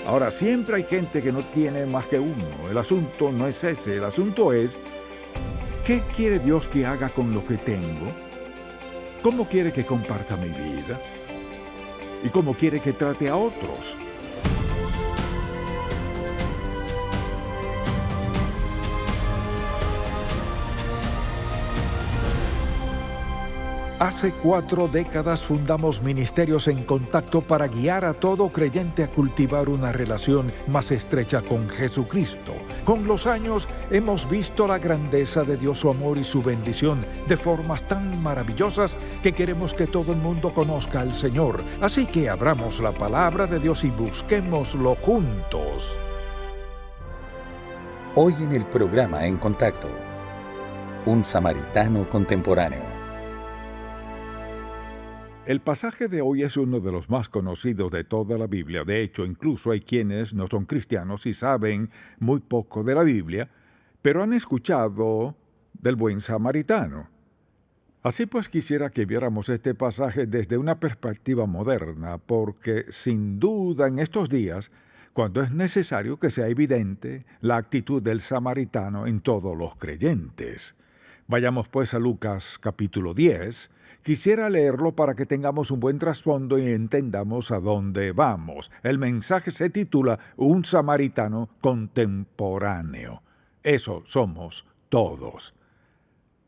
Ahora, siempre hay gente que no tiene más que uno. El asunto no es ese. El asunto es, ¿qué quiere Dios que haga con lo que tengo? ¿Cómo quiere que comparta mi vida? ¿Y cómo quiere que trate a otros? Hace 4 décadas fundamos Ministerios en Contacto para guiar a todo creyente a cultivar una relación más estrecha con Jesucristo. Con los años hemos visto la grandeza de Dios, su amor y su bendición de formas tan maravillosas que queremos que todo el mundo conozca al Señor. Así que abramos la palabra de Dios y busquémoslo juntos. Hoy en el programa En Contacto, un samaritano contemporáneo. El pasaje de hoy es uno de los más conocidos de toda la Biblia. De hecho, incluso hay quienes no son cristianos y saben muy poco de la Biblia, pero han escuchado del buen samaritano. Así pues, quisiera que viéramos este pasaje desde una perspectiva moderna, porque sin duda en estos días, cuando es necesario que sea evidente la actitud del samaritano en todos los creyentes. Vayamos pues a Lucas capítulo 10. Quisiera leerlo para que tengamos un buen trasfondo y entendamos a dónde vamos. El mensaje se titula Un samaritano contemporáneo. Eso somos todos.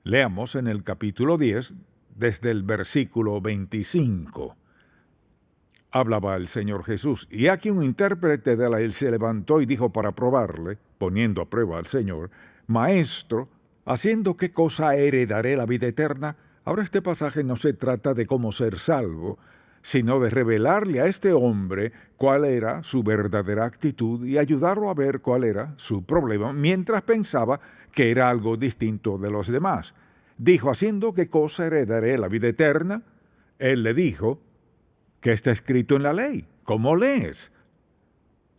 Leamos en el capítulo 10 desde el versículo 25. Hablaba el Señor Jesús, y aquí un intérprete de la ley se levantó y dijo para probarle, poniendo a prueba al Señor: Maestro, ¿haciendo qué cosa heredaré la vida eterna? Ahora este pasaje no se trata de cómo ser salvo, sino de revelarle a este hombre cuál era su verdadera actitud y ayudarlo a ver cuál era su problema, mientras pensaba que era algo distinto de los demás. Dijo: ¿haciendo qué cosa heredaré la vida eterna? Él le dijo: ¿qué está escrito en la ley? ¿Cómo lees?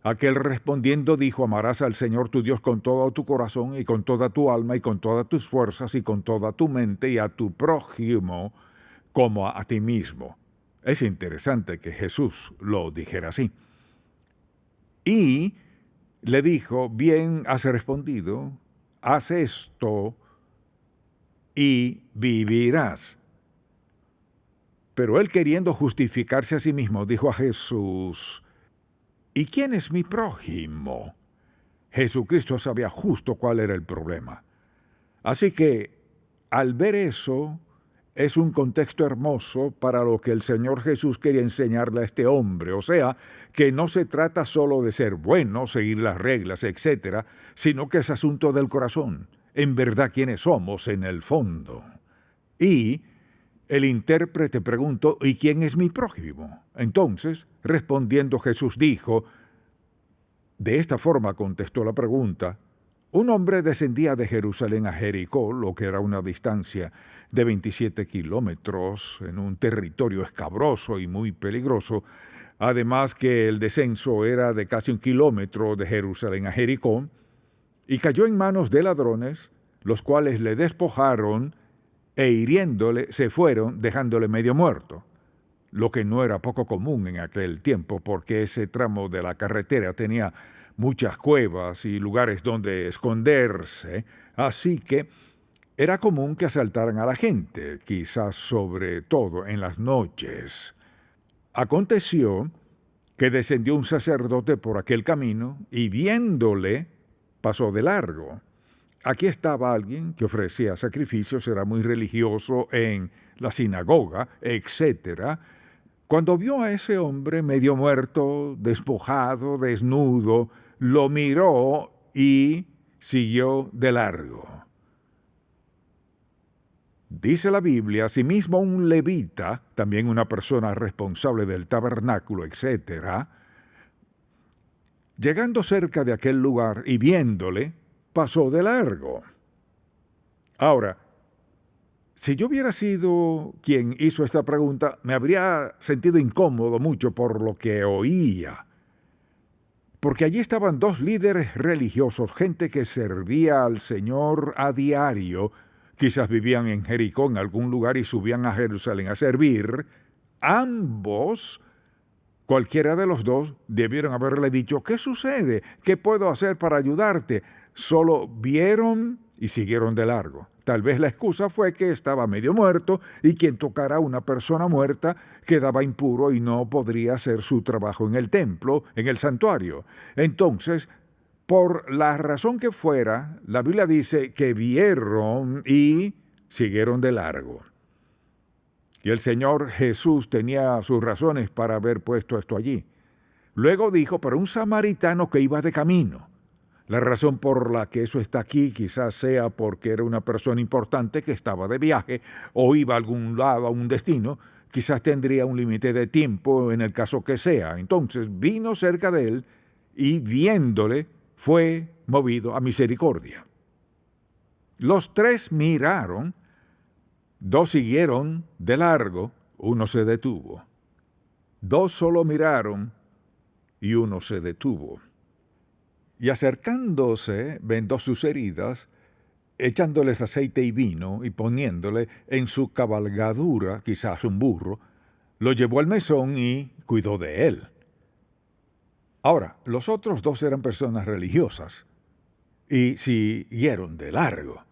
Aquel respondiendo dijo: amarás al Señor tu Dios con todo tu corazón y con toda tu alma y con todas tus fuerzas y con toda tu mente, y a tu prójimo como a ti mismo. Es interesante que Jesús lo dijera así. Y le dijo: bien has respondido, haz esto y vivirás. Pero él, queriendo justificarse a sí mismo, dijo a Jesús: ¿y quién es mi prójimo? Jesucristo sabía justo cuál era el problema. Así que, al ver eso, es un contexto hermoso para lo que el Señor Jesús quería enseñarle a este hombre. O sea, que no se trata solo de ser bueno, seguir las reglas, etc., sino que es asunto del corazón. En verdad, ¿quiénes somos en el fondo? Y el intérprete preguntó: ¿y quién es mi prójimo? Entonces, respondiendo Jesús dijo, de esta forma contestó la pregunta: un hombre descendía de Jerusalén a Jericó, lo que era una distancia de 27 kilómetros, en un territorio escabroso y muy peligroso, además que el descenso era de casi 1 kilómetro de Jerusalén a Jericó, y cayó en manos de ladrones, los cuales le despojaron e hiriéndole se fueron, dejándole medio muerto, lo que no era poco común en aquel tiempo, porque ese tramo de la carretera tenía muchas cuevas y lugares donde esconderse, así que era común que asaltaran a la gente, quizás sobre todo en las noches. Aconteció que descendió un sacerdote por aquel camino y viéndole pasó de largo. Aquí estaba alguien que ofrecía sacrificios, era muy religioso en la sinagoga, etc. Cuando vio a ese hombre medio muerto, despojado, desnudo, lo miró y siguió de largo. Dice la Biblia: asimismo un levita, también una persona responsable del tabernáculo, etc., llegando cerca de aquel lugar y viéndole, pasó de largo. Ahora, si yo hubiera sido quien hizo esta pregunta, me habría sentido incómodo mucho por lo que oía. Porque allí estaban 2 líderes religiosos, gente que servía al Señor a diario, quizás vivían en Jericó, en algún lugar, y subían a Jerusalén a servir. Ambos Cualquiera de los dos debieron haberle dicho: ¿qué sucede? ¿Qué puedo hacer para ayudarte? Solo vieron y siguieron de largo. Tal vez la excusa fue que estaba medio muerto y quien tocara a una persona muerta quedaba impuro y no podría hacer su trabajo en el templo, en el santuario. Entonces, por la razón que fuera, la Biblia dice que vieron y siguieron de largo. Y el Señor Jesús tenía sus razones para haber puesto esto allí. Luego dijo: pero un samaritano que iba de camino. La razón por la que eso está aquí quizás sea porque era una persona importante que estaba de viaje o iba a algún lado, a un destino. Quizás tendría un límite de tiempo en el caso que sea. Entonces vino cerca de él y viéndole fue movido a misericordia. Los tres miraron, dos siguieron de largo, uno se detuvo. Dos solo miraron y uno se detuvo. Y acercándose, vendó sus heridas, echándoles aceite y vino y poniéndole en su cabalgadura, quizás un burro, lo llevó al mesón y cuidó de él. Ahora, los otros dos eran personas religiosas y siguieron de largo.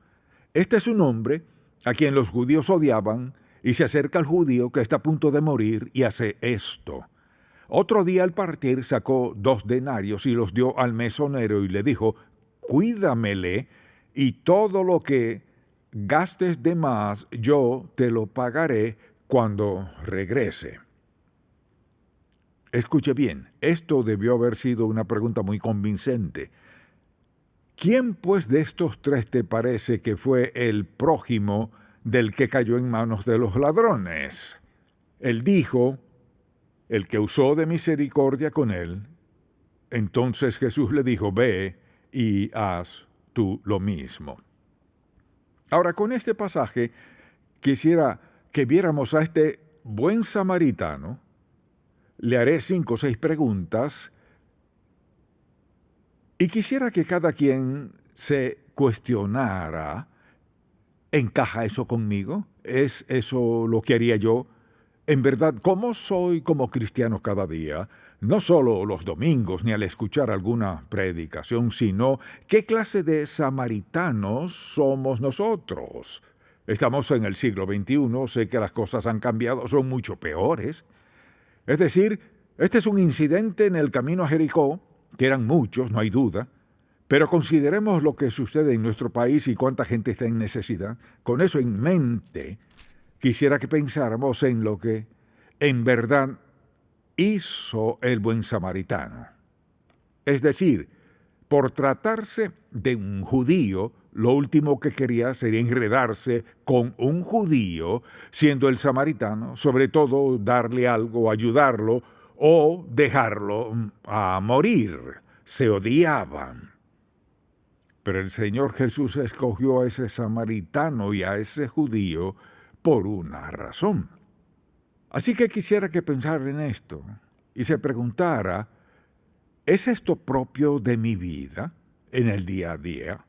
Este es un hombre a quien los judíos odiaban y se acerca al judío que está a punto de morir y hace esto. Otro día al partir sacó 2 denarios y los dio al mesonero y le dijo: cuídamele y todo lo que gastes de más yo te lo pagaré cuando regrese. Escuche bien, esto debió haber sido una pregunta muy convincente. ¿Quién pues de estos 3 te parece que fue el prójimo del que cayó en manos de los ladrones? Él dijo: el que usó de misericordia con él. Entonces Jesús le dijo: ve y haz tú lo mismo. Ahora, con este pasaje, quisiera que viéramos a este buen samaritano. Le haré 5 o 6 preguntas y quisiera que cada quien se cuestionara: ¿encaja eso conmigo? ¿Es eso lo que haría yo? En verdad, ¿cómo soy como cristiano cada día? No solo los domingos ni al escuchar alguna predicación, sino ¿qué clase de samaritanos somos nosotros? Estamos en el siglo XXI, sé que las cosas han cambiado, son mucho peores. Es decir, este es un incidente en el camino a Jericó, que eran muchos, no hay duda, pero consideremos lo que sucede en nuestro país y cuánta gente está en necesidad. Con eso en mente, quisiera que pensáramos en lo que en verdad hizo el buen samaritano. Es decir, por tratarse de un judío, lo último que quería sería enredarse con un judío, siendo el samaritano, sobre todo darle algo, ayudarlo o dejarlo a morir. Se odiaban. Pero el Señor Jesús escogió a ese samaritano y a ese judío por una razón. Así que quisiera que pensara en esto y se preguntara: ¿es esto propio de mi vida en el día a día?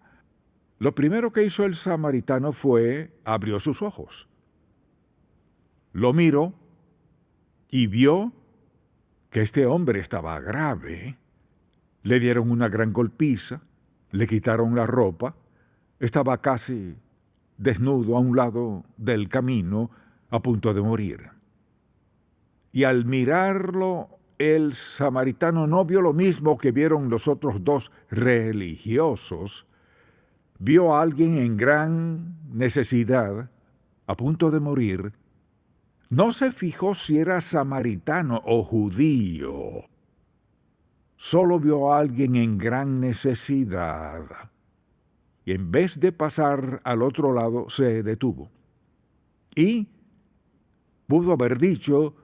Lo primero que hizo el samaritano fue abrió sus ojos. Lo miró y vio que este hombre estaba grave. Le dieron una gran golpiza, le quitaron la ropa, estaba casi desnudo a un lado del camino, a punto de morir. Y al mirarlo, el samaritano no vio lo mismo que vieron los otros 2 religiosos. Vio a alguien en gran necesidad, a punto de morir. No se fijó si era samaritano o judío. Solo vio a alguien en gran necesidad. Y en vez de pasar al otro lado, se detuvo. Y pudo haber dicho: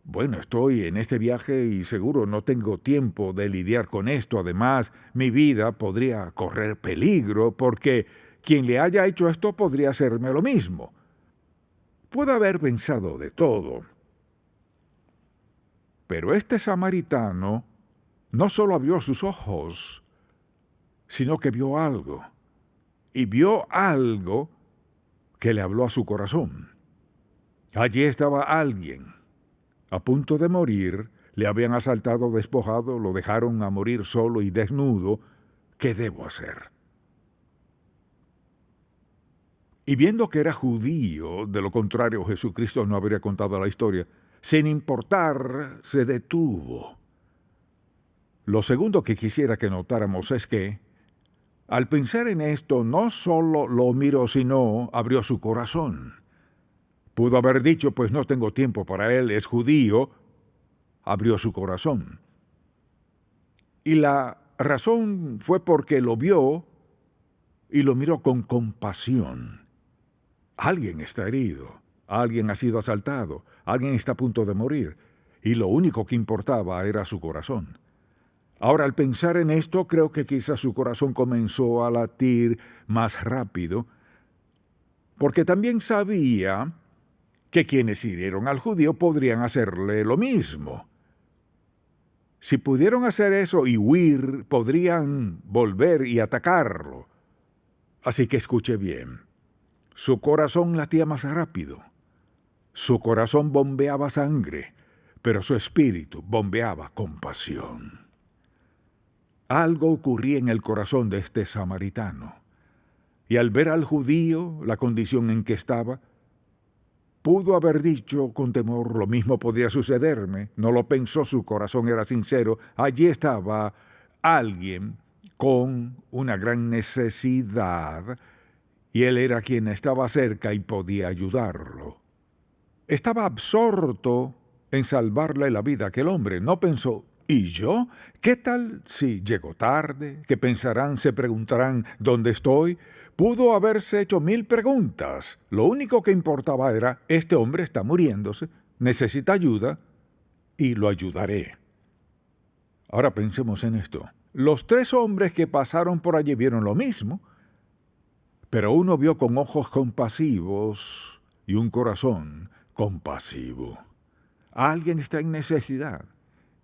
bueno, estoy en este viaje y seguro no tengo tiempo de lidiar con esto. Además, mi vida podría correr peligro porque quien le haya hecho esto podría hacerme lo mismo. Pudo haber pensado de todo. Pero este samaritano no solo abrió sus ojos, sino que vio algo. Y vio algo que le habló a su corazón. Allí estaba alguien a punto de morir, Le habían asaltado, despojado, lo dejaron a morir solo y desnudo. ¿Qué debo hacer? Y viendo que era judío, de lo contrario Jesucristo no habría contado la historia, sin importar, se detuvo. Lo segundo que quisiera que notáramos es que, al pensar en esto, no solo lo miró, sino abrió su corazón. Pudo haber dicho, pues no tengo tiempo para él, es judío. Abrió su corazón. Y la razón fue porque lo vio y lo miró con compasión. Alguien está herido, alguien ha sido asaltado, alguien está a punto de morir, y lo único que importaba era su corazón. Ahora, al pensar en esto, creo que quizás su corazón comenzó a latir más rápido, porque también sabía que quienes hirieron al judío podrían hacerle lo mismo. Si pudieron hacer eso y huir, podrían volver y atacarlo. Así que escuche bien. Su corazón latía más rápido. Su corazón bombeaba sangre, pero su espíritu bombeaba compasión. Algo ocurría en el corazón de este samaritano. Y al ver al judío, la condición en que estaba, pudo haber dicho con temor, lo mismo podría sucederme. No lo pensó, su corazón era sincero. Allí estaba alguien con una gran necesidad y él era quien estaba cerca y podía ayudarlo. Estaba absorto en salvarle la vida a aquel hombre. No pensó, ¿y yo? ¿Qué tal si llego tarde? ¿Qué pensarán? ¿Se preguntarán dónde estoy? Pudo haberse hecho 1000 preguntas. Lo único que importaba era, este hombre está muriéndose, necesita ayuda y lo ayudaré. Ahora pensemos en esto. Los 3 hombres que pasaron por allí vieron lo mismo, pero uno vio con ojos compasivos y un corazón compasivo. Alguien está en necesidad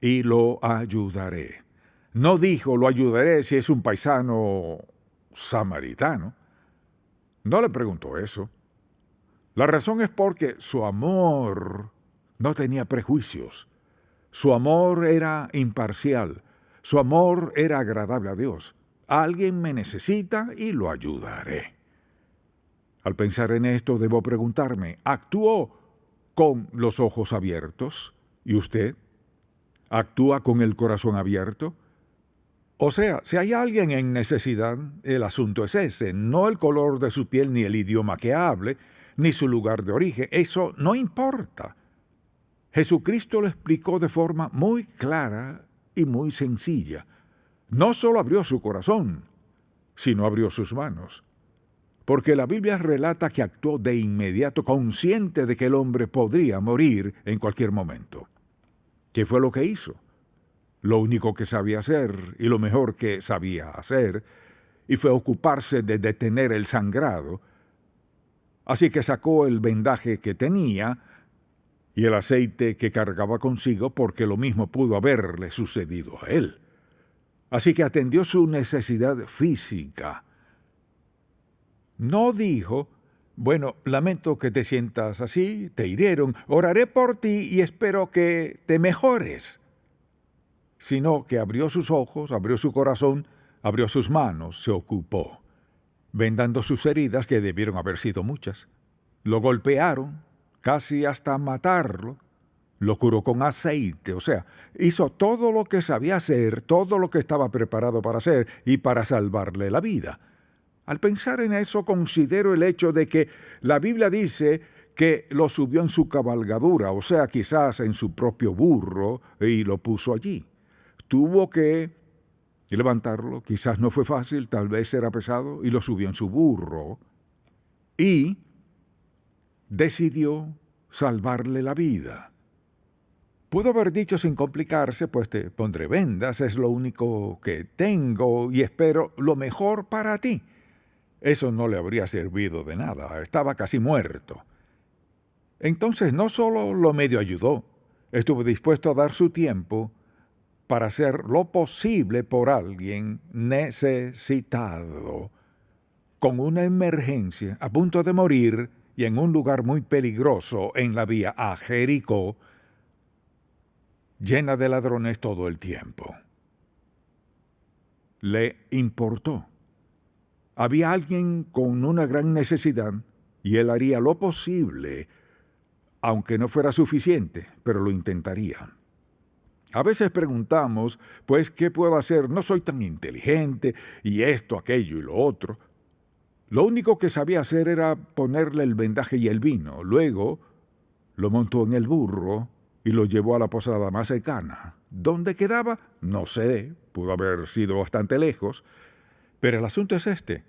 y lo ayudaré. No dijo, lo ayudaré si es un paisano samaritano. No le preguntó eso. La razón es porque su amor no tenía prejuicios. Su amor era imparcial. Su amor era agradable a Dios. Alguien me necesita y lo ayudaré. Al pensar en esto, debo preguntarme, ¿actuó con los ojos abiertos? ¿Y usted? ¿Actúa con el corazón abierto? O sea, si hay alguien en necesidad, el asunto es ese, no el color de su piel, ni el idioma que hable, ni su lugar de origen. Eso no importa. Jesucristo lo explicó de forma muy clara y muy sencilla. No solo abrió su corazón, sino abrió sus manos. Porque la Biblia relata que actuó de inmediato, consciente de que el hombre podría morir en cualquier momento. ¿Qué fue lo que hizo? Lo único que sabía hacer, y lo mejor que sabía hacer, y fue ocuparse de detener el sangrado. Así que sacó el vendaje que tenía y el aceite que cargaba consigo, porque lo mismo pudo haberle sucedido a él. Así que atendió su necesidad física. No dijo, bueno, lamento que te sientas así, te hirieron, oraré por ti y espero que te mejores. Sino que abrió sus ojos, abrió su corazón, abrió sus manos, se ocupó, vendando sus heridas, que debieron haber sido muchas. Lo golpearon, casi hasta matarlo, lo curó con aceite, o sea, hizo todo lo que sabía hacer, todo lo que estaba preparado para hacer y para salvarle la vida. Al pensar en eso, considero el hecho de que la Biblia dice que lo subió en su cabalgadura, o sea, quizás en su propio burro, y lo puso allí. Tuvo que levantarlo, quizás no fue fácil, tal vez era pesado, y lo subió en su burro, y decidió salvarle la vida. Pudo haber dicho sin complicarse, pues te pondré vendas, es lo único que tengo y espero lo mejor para ti. Eso no le habría servido de nada, estaba casi muerto. Entonces no solo lo medio ayudó, estuvo dispuesto a dar su tiempo para hacer lo posible por alguien necesitado, con una emergencia, a punto de morir y en un lugar muy peligroso en la vía a Jericó. llena de ladrones todo el tiempo. Le importó. Había alguien con una gran necesidad y él haría lo posible, aunque no fuera suficiente, pero lo intentaría. A veces preguntamos, pues, ¿qué puedo hacer? No soy tan inteligente, y esto, aquello y lo otro. Lo único que sabía hacer era ponerle el vendaje y el vino. Luego lo montó en el burro y lo llevó a la posada más cercana. ¿Dónde quedaba? No sé, pudo haber sido bastante lejos. Pero el asunto es este.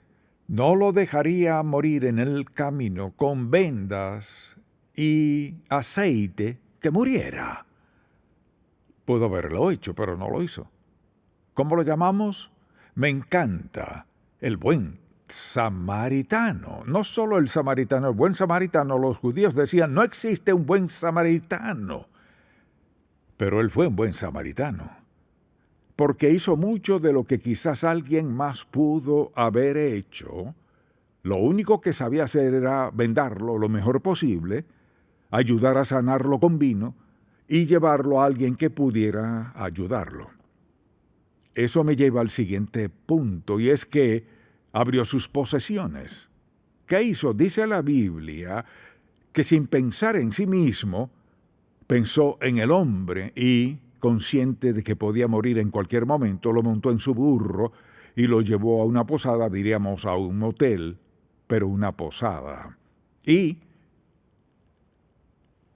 No lo dejaría morir en el camino con vendas y aceite, que muriera. Pudo haberlo hecho, pero no lo hizo. ¿Cómo lo llamamos? Me encanta el buen samaritano. No solo el samaritano, el buen samaritano. Los judíos decían, no existe un buen samaritano. Pero él fue un buen samaritano, porque hizo mucho de lo que quizás alguien más pudo haber hecho. Lo único que sabía hacer era vendarlo lo mejor posible, ayudar a sanarlo con vino y llevarlo a alguien que pudiera ayudarlo. Eso me lleva al siguiente punto, y es que abrió sus posesiones. ¿Qué hizo? Dice la Biblia que sin pensar en sí mismo, pensó en el hombre y, consciente de que podía morir en cualquier momento, lo montó en su burro y lo llevó a una posada, diríamos a un motel, pero una posada. Y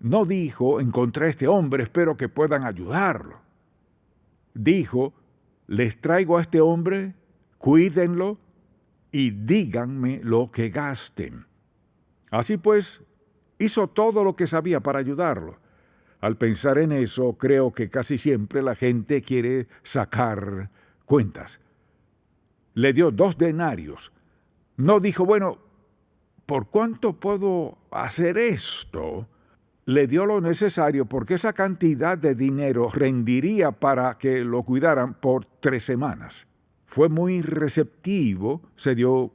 no dijo, encontré a este hombre, espero que puedan ayudarlo. Dijo, les traigo a este hombre, cuídenlo y díganme lo que gasten. Así pues, hizo todo lo que sabía para ayudarlo. Al pensar en eso, creo que casi siempre la gente quiere sacar cuentas. Le dio 2 denarios. No dijo, bueno, ¿por cuánto puedo hacer esto? Le dio lo necesario porque esa cantidad de dinero rendiría para que lo cuidaran por 3 semanas. Fue muy receptivo, se dio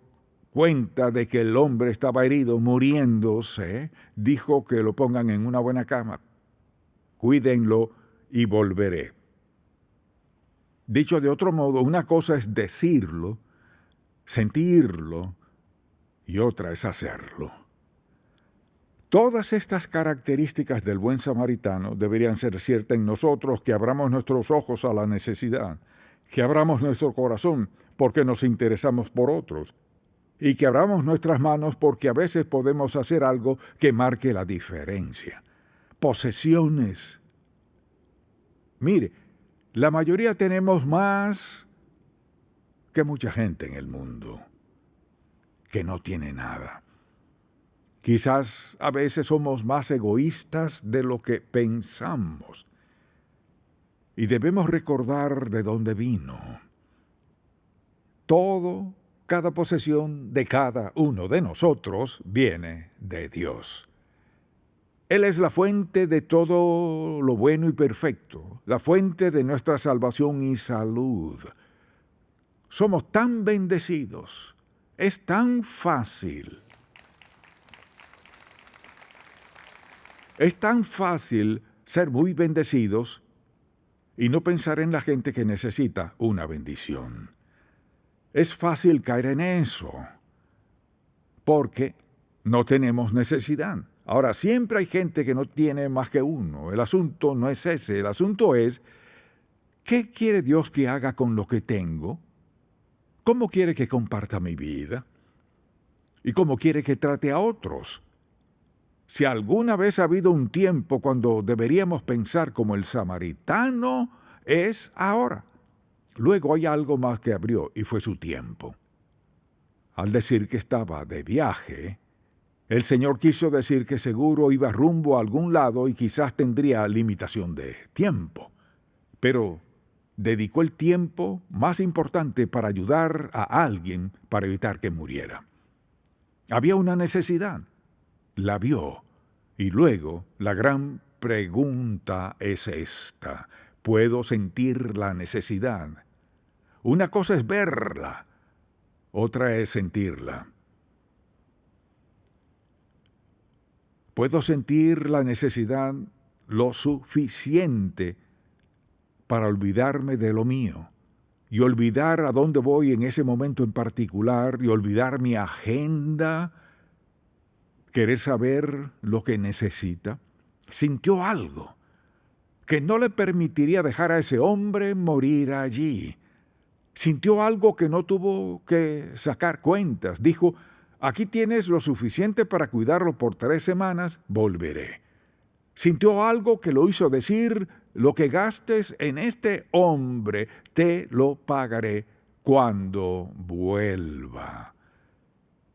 cuenta de que el hombre estaba herido, muriéndose, dijo que lo pongan en una buena cama. Cuídenlo y volveré. Dicho de otro modo, una cosa es decirlo, sentirlo, y otra es hacerlo. Todas estas características del buen samaritano deberían ser ciertas en nosotros, que abramos nuestros ojos a la necesidad, que abramos nuestro corazón porque nos interesamos por otros, y que abramos nuestras manos porque a veces podemos hacer algo que marque la diferencia. Posesiones. Mire, la mayoría tenemos más que mucha gente en el mundo que no tiene nada. Quizás a veces somos más egoístas de lo que pensamos. Y debemos recordar de dónde vino. Cada posesión de cada uno de nosotros viene de Dios. Él es la fuente de todo lo bueno y perfecto, la fuente de nuestra salvación y salud. Somos tan bendecidos, es tan fácil. Es tan fácil ser muy bendecidos y no pensar en la gente que necesita una bendición. Es fácil caer en eso, porque no tenemos necesidad. Ahora, siempre hay gente que no tiene más que uno. El asunto no es ese. El asunto es, ¿qué quiere Dios que haga con lo que tengo? ¿Cómo quiere que comparta mi vida? ¿Y cómo quiere que trate a otros? Si alguna vez ha habido un tiempo cuando deberíamos pensar como el samaritano, es ahora. Luego hay algo más que abrió, y fue su tiempo. Al decir que estaba de viaje, el Señor quiso decir que seguro iba rumbo a algún lado y quizás tendría limitación de tiempo. Pero dedicó el tiempo más importante para ayudar a alguien para evitar que muriera. Había una necesidad. La vio. Y luego la gran pregunta es esta. ¿Puedo sentir la necesidad? Una cosa es verla, otra es sentirla. ¿Puedo sentir la necesidad lo suficiente para olvidarme de lo mío y olvidar a dónde voy en ese momento en particular y olvidar mi agenda, querer saber lo que necesita, sintió algo que no le permitiría dejar a ese hombre morir allí. Sintió algo que no tuvo que sacar cuentas. Dijo, aquí tienes lo suficiente para cuidarlo por 3 semanas, volveré. Sintió algo que lo hizo decir, lo que gastes en este hombre, te lo pagaré cuando vuelva.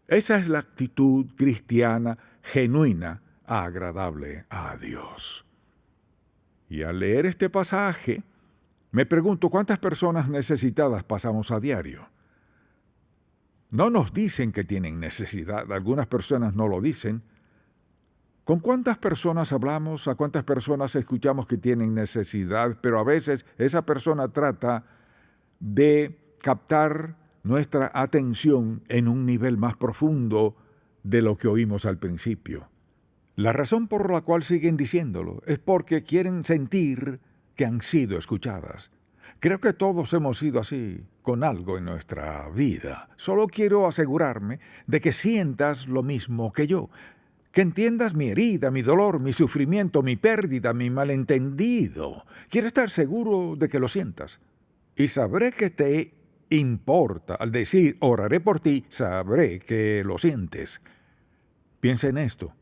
Esa es la actitud cristiana genuina, agradable a Dios. Y al leer este pasaje, me pregunto cuántas personas necesitadas pasamos a diario. No nos dicen que tienen necesidad, algunas personas no lo dicen. ¿Con cuántas personas hablamos? ¿A cuántas personas escuchamos que tienen necesidad? Pero a veces esa persona trata de captar nuestra atención en un nivel más profundo de lo que oímos al principio. La razón por la cual siguen diciéndolo es porque quieren sentir que han sido escuchadas. Creo que todos hemos sido así con algo en nuestra vida. Solo quiero asegurarme de que sientas lo mismo que yo, que entiendas mi herida, mi dolor, mi sufrimiento, mi pérdida, mi malentendido. Quiero estar seguro de que lo sientas. Y sabré que te importa. Al decir, oraré por ti, sabré que lo sientes. Piensa en esto.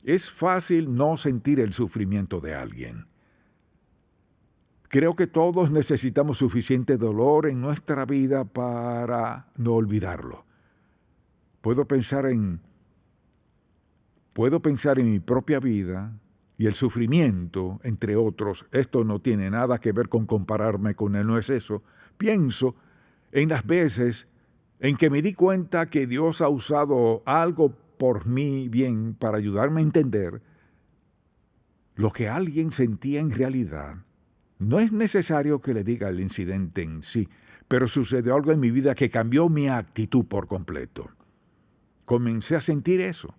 Es fácil no sentir el sufrimiento de alguien. Creo que todos necesitamos suficiente dolor en nuestra vida para no olvidarlo. Puedo pensar en mi propia vida y el sufrimiento, entre otros. Esto no tiene nada que ver con compararme con él, no es eso. Pienso en las veces en que me di cuenta que Dios ha usado algo por mi bien para ayudarme a entender lo que alguien sentía en realidad. No es necesario que le diga el incidente en sí, pero sucedió algo en mi vida que cambió mi actitud por completo. Comencé a sentir eso,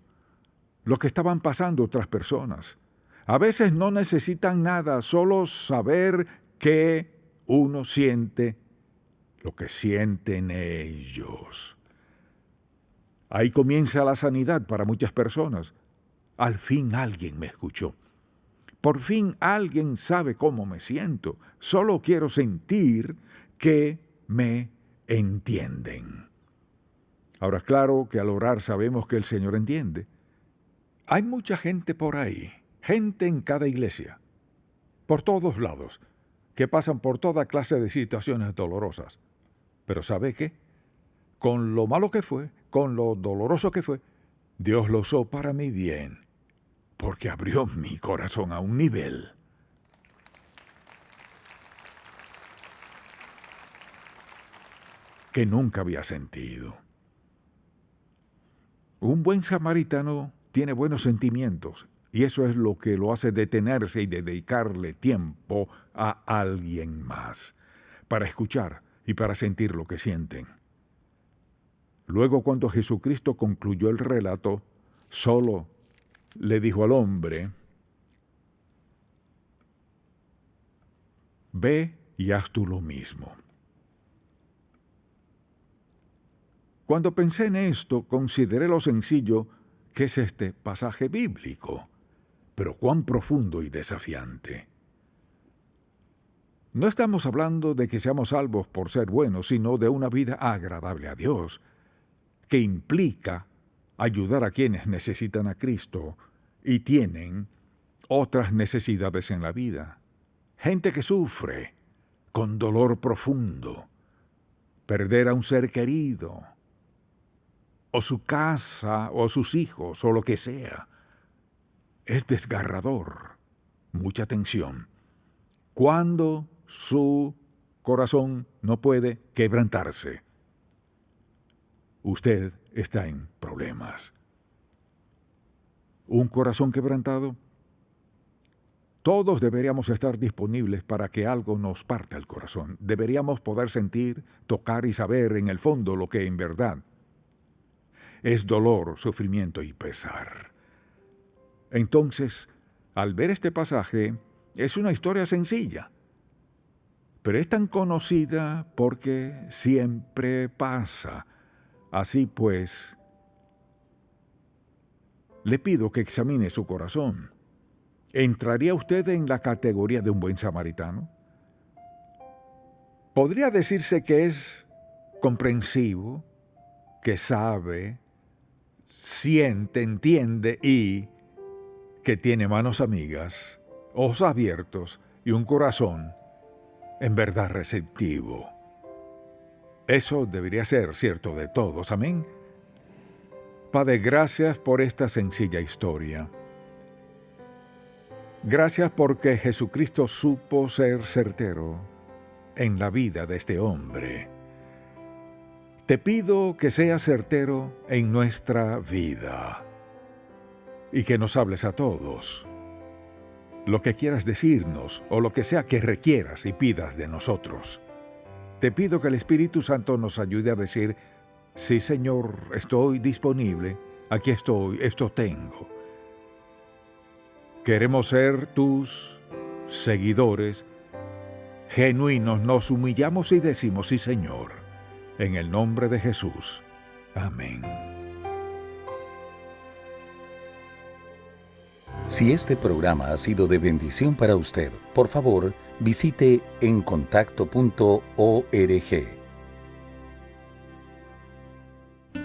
lo que estaban pasando otras personas. A veces no necesitan nada, solo saber que uno siente lo que sienten ellos. Ahí comienza la sanidad para muchas personas. Al fin alguien me escuchó. Por fin alguien sabe cómo me siento. Solo quiero sentir que me entienden. Ahora, claro que al orar sabemos que el Señor entiende. Hay mucha gente por ahí, gente en cada iglesia, por todos lados, que pasan por toda clase de situaciones dolorosas. Pero ¿sabe qué? Con lo malo que fue, con lo doloroso que fue, Dios lo usó para mi bien, porque abrió mi corazón a un nivel que nunca había sentido. Un buen samaritano tiene buenos sentimientos, y eso es lo que lo hace detenerse y dedicarle tiempo a alguien más, para escuchar y para sentir lo que sienten. Luego, cuando Jesucristo concluyó el relato, solo le dijo al hombre, ve y haz tú lo mismo. Cuando pensé en esto, consideré lo sencillo que es este pasaje bíblico, pero cuán profundo y desafiante. No estamos hablando de que seamos salvos por ser buenos, sino de una vida agradable a Dios, que implica ayudar a quienes necesitan a Cristo y tienen otras necesidades en la vida. Gente que sufre con dolor profundo, perder a un ser querido, o su casa, o sus hijos, o lo que sea. Es desgarrador, mucha tensión. Cuando su corazón no puede quebrantarse, usted está en problemas. Un corazón quebrantado, todos deberíamos estar disponibles para que algo nos parta el corazón. Deberíamos poder sentir, tocar y saber en el fondo lo que en verdad es dolor, sufrimiento y pesar. Entonces, al ver este pasaje, es una historia sencilla. pero es tan conocida porque siempre pasa. Así pues, le pido que examine su corazón. ¿Entraría usted en la categoría de un buen samaritano? Podría decirse que es comprensivo, que sabe, siente, entiende y que tiene manos amigas, ojos abiertos y un corazón en verdad receptivo. Eso debería ser cierto de todos, amén. Padre, gracias por esta sencilla historia. Gracias porque Jesucristo supo ser certero en la vida de este hombre. Te pido que seas certero en nuestra vida y que nos hables a todos. Lo que quieras decirnos o lo que sea que requieras y pidas de nosotros. Te pido que el Espíritu Santo nos ayude a decir: sí, Señor, estoy disponible, aquí estoy, esto tengo. Queremos ser tus seguidores genuinos, nos humillamos y decimos: sí, Señor, en el nombre de Jesús. Amén. Si este programa ha sido de bendición para usted, por favor, visite encontacto.org.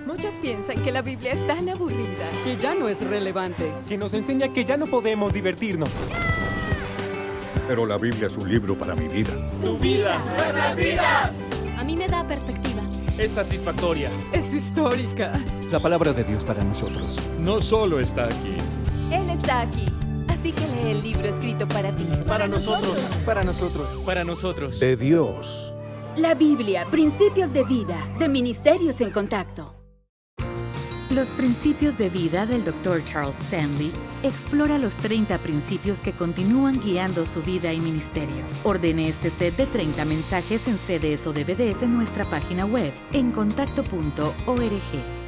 Muchos piensan que la Biblia es tan aburrida, que ya no es relevante, que nos enseña que ya no podemos divertirnos. Pero la Biblia es un libro para mi vida. ¡Tu vida! ¡Nuestras vidas! A mí me da perspectiva. Es satisfactoria. es histórica. La palabra de Dios para nosotros. No solo está aquí. Él está aquí, así que lee el libro escrito para ti. Para nosotros. para nosotros. Para nosotros. De Dios. La Biblia, Principios de Vida, de Ministerios en Contacto. Los principios de vida del Dr. Charles Stanley explora los 30 principios que continúan guiando su vida y ministerio. Ordene este set de 30 mensajes en CDs o DVDs en nuestra página web, encontacto.org.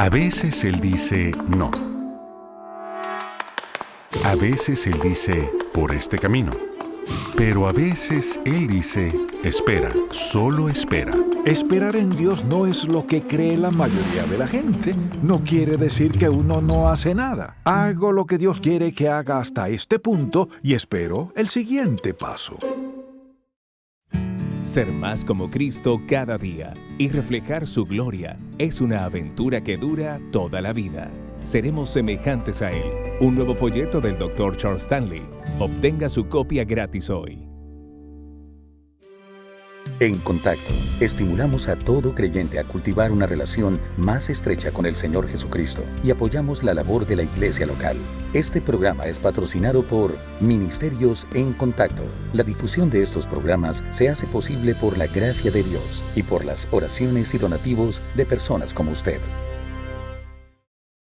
A veces Él dice no. A veces Él dice por este camino. Pero a veces Él dice espera, solo espera. Esperar en Dios no es lo que cree la mayoría de la gente. No quiere decir que uno no hace nada. Hago lo que Dios quiere que haga hasta este punto y espero el siguiente paso. Ser más como Cristo cada día y reflejar su gloria es una aventura que dura toda la vida. Seremos semejantes a Él. Un nuevo folleto del Dr. Charles Stanley. Obtenga su copia gratis hoy. En Contacto, estimulamos a todo creyente a cultivar una relación más estrecha con el Señor Jesucristo y apoyamos la labor de la iglesia local. Este programa es patrocinado por Ministerios en Contacto. La difusión de estos programas se hace posible por la gracia de Dios y por las oraciones y donativos de personas como usted.